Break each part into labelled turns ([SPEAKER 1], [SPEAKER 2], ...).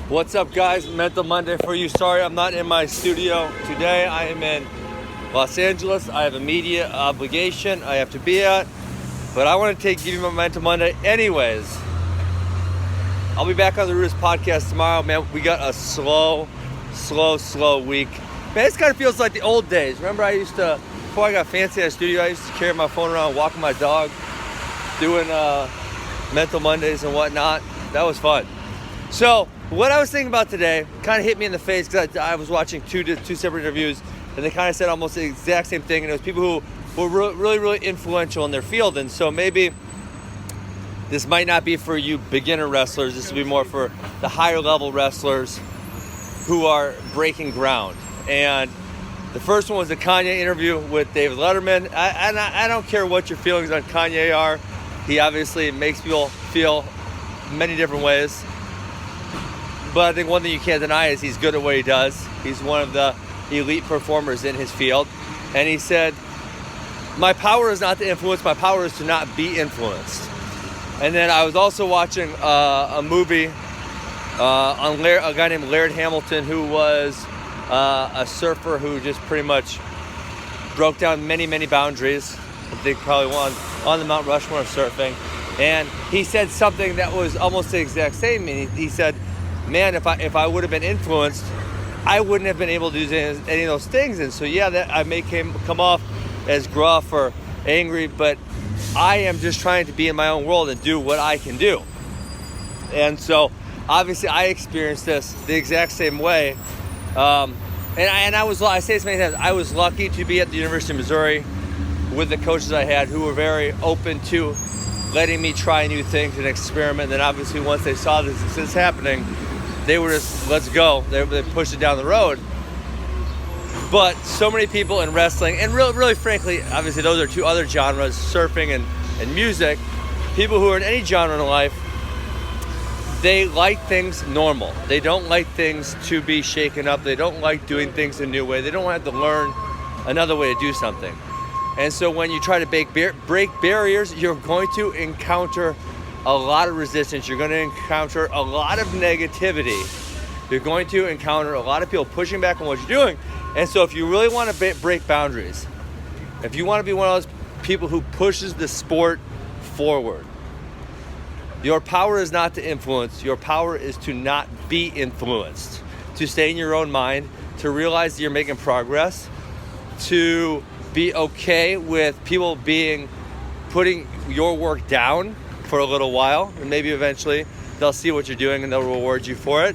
[SPEAKER 1] What's up, guys? Mental Monday for you. Sorry I'm not in my studio today. I am in Los Angeles. I have a media obligation I have to be at, but I want to give you my Mental Monday anyways. I'll be back on the RUDIS podcast tomorrow. Man, we got a slow week. Man, this kind of feels like the old days. Remember before I got fancy at the studio, I used to carry my phone around, walking my dog, doing Mental Mondays and whatnot. That was fun. So what I was thinking about today kind of hit me in the face because I was watching two separate interviews, and they kind of said almost the exact same thing. And it was people who were really influential in their field. And so maybe this might not be for you beginner wrestlers. This will be more for the higher level wrestlers who are breaking ground. And the first one was the Kanye interview with David Letterman. I don't care what your feelings on Kanye are. He obviously makes people feel many different ways. But I think one thing you can't deny is he's good at what he does. He's one of the elite performers in his field. And he said, my power is not to influence, my power is to not be influenced. And then I was also watching a movie on a guy named Laird Hamilton, who was a surfer who just pretty much broke down many boundaries. I think probably on the Mount Rushmore of surfing. And he said something that was almost the exact same. And he said, man, if I would have been influenced, I wouldn't have been able to do any of those things. And so, yeah, that I may come off as gruff or angry, but I am just trying to be in my own world and do what I can do. And so, obviously, I experienced this the exact same way. I say this many times, I was lucky to be at the University of Missouri with the coaches I had who were very open to letting me try new things and experiment. And then obviously once they saw this happening, they were just, let's go. They pushed it down the road. But so many people in wrestling, and really frankly, obviously those are two other genres, surfing and music. People who are in any genre in life, they like things normal. They don't like things to be shaken up. They don't like doing things a new way. They don't have to learn another way to do something. And so when you try to break barriers, you're going to encounter a lot of resistance. You're going to encounter a lot of negativity. You're going to encounter a lot of people pushing back on what you're doing. And so if you really want to break boundaries, if you want to be one of those people who pushes the sport forward, your power is not to influence. Your power is to not be influenced, to stay in your own mind, to realize that you're making progress, to be okay with people putting your work down for a little while, and maybe eventually they'll see what you're doing and they'll reward you for it.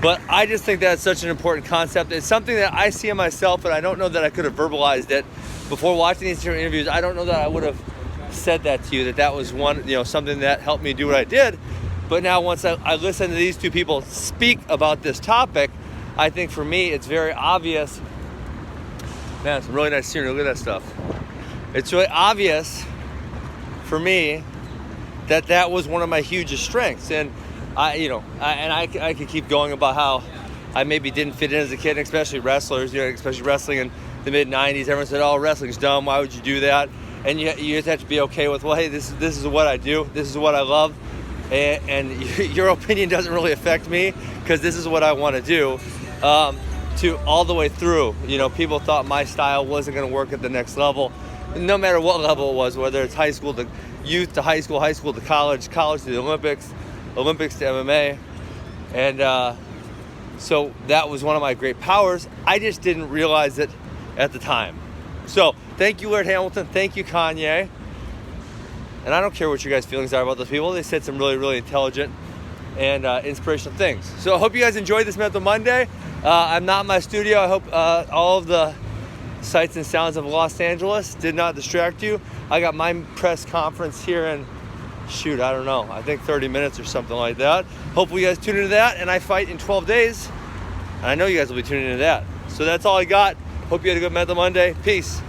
[SPEAKER 1] But I just think that's such an important concept. It's something that I see in myself, and I don't know that I could have verbalized it before watching these different interviews. I don't know that I would have said that to you, that was one, something that helped me do what I did. But now once I listen to these two people speak about this topic, I think for me it's very obvious. Man, it's really nice scenery. Look at that stuff. It's really obvious for me that was one of my hugest strengths. And I could keep going about how I maybe didn't fit in as a kid, especially wrestlers, especially wrestling in the mid-90s. Everyone said, oh, wrestling's dumb. Why would you do that? And you just have to be okay with, well, hey, this is what I do. This is what I love. And your opinion doesn't really affect me because this is what I want to do. To all the way through, people thought my style wasn't going to work at the next level, no matter what level it was, whether it's high school to youth to high school to college to the Olympics to MMA. And so that was one of my great powers. I just didn't realize it at the time. So thank you, Laird Hamilton. Thank you, Kanye. And I don't care what your guys' feelings are about those people. They said some really intelligent and inspirational things. So I hope you guys enjoyed this Mental Monday. I'm not in my studio. I hope all of the sights and sounds of Los Angeles did not distract you. I got my press conference here in, I think 30 minutes or something like that. Hopefully you guys tune into that, and I fight in 12 days. And I know you guys will be tuning into that. So that's all I got. Hope you had a good Mental Monday. Peace.